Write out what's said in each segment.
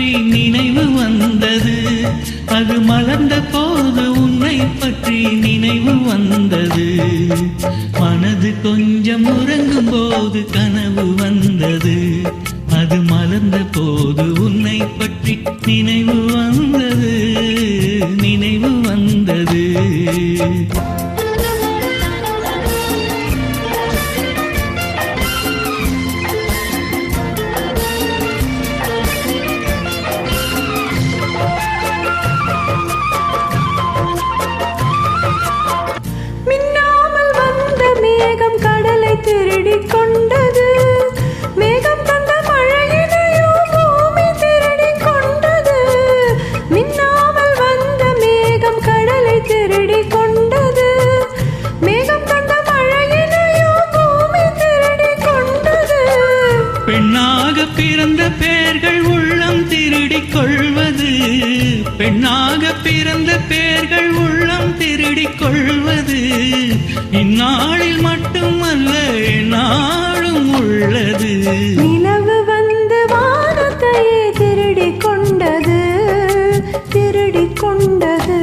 பற்றி நினைவு வந்தது. அது மலர்ந்த போது உன்னை பற்றி நினைவு வந்தது. மனது கொஞ்சம் உறங்கும் போது கனவு வந்தது. அது மலர்ந்த போது உன்னை பற்றி நினைவு வந்தது, நினைவு வந்தது. மின்னாமல் வந்த மேகம் கடலை திருடிக் கொண்டது. மேகம் தந்த மழையினையோ பூமி திருடிக் கொண்டது. மின்னாமல் வந்த மேகம் கடலை திருடிக் கொண்டது. மேகம் தந்த மழையினையோ பூமி திருடிக் கொண்டது. பெண்ணாக பிறந்த பேர்கள் உள்ளம் திருடிக் கொள்வது. பெண்ணாக பிறந்த பேர்கள் உள்ளம் திருடிக் கொள்வது. இந்நாளில் மட்டுமல்ல நாளும் உள்ளது. நிலவு வந்து வானத்தையே திருடிக் கொண்டது, திருடிக் கொண்டது.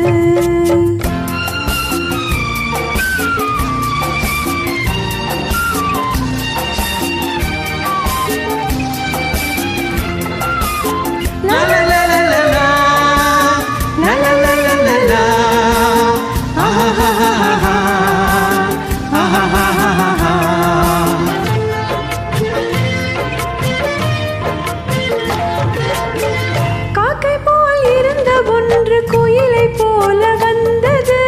காக்கை போல் இருந்த ஒன்று குயிலை போல வந்தது.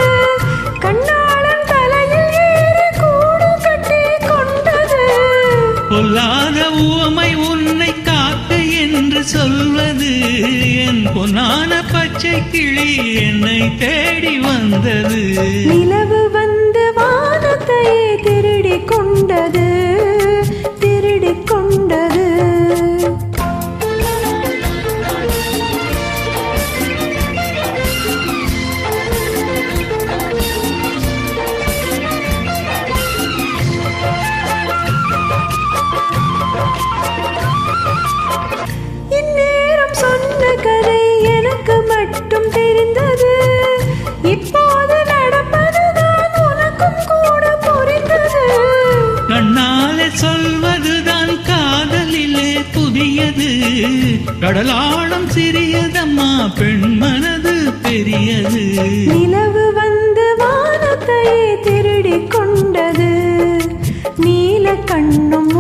கண்ணாளன் தலையில் ஏறி கூடு கட்டி கொண்டது. பொல்லாத உவமை உன்னை காக்க என்று சொல்வது. என் பொன்னான பச்சை கிளி என்னை தேடி வந்தது. நிலவு வந்து வானத்தையே திருடிக் கொண்டது, திருடிக் கொண்டது. இந்நேரம் சொன்ன கதை எனக்கு மட்டும் தெரிந்தது. இப்போது நடப்பதுதான் உனக்கும் கூட புரிந்தது. கண்ணாலே சொல்வதுதான் காதலிலே புதியது. கடலாழம் சிறியதம்மா, பெண் மனது பெரியது. நிலவு வந்து வானத்தையே திருடிக் கொண்டது. நீல கண்ணும்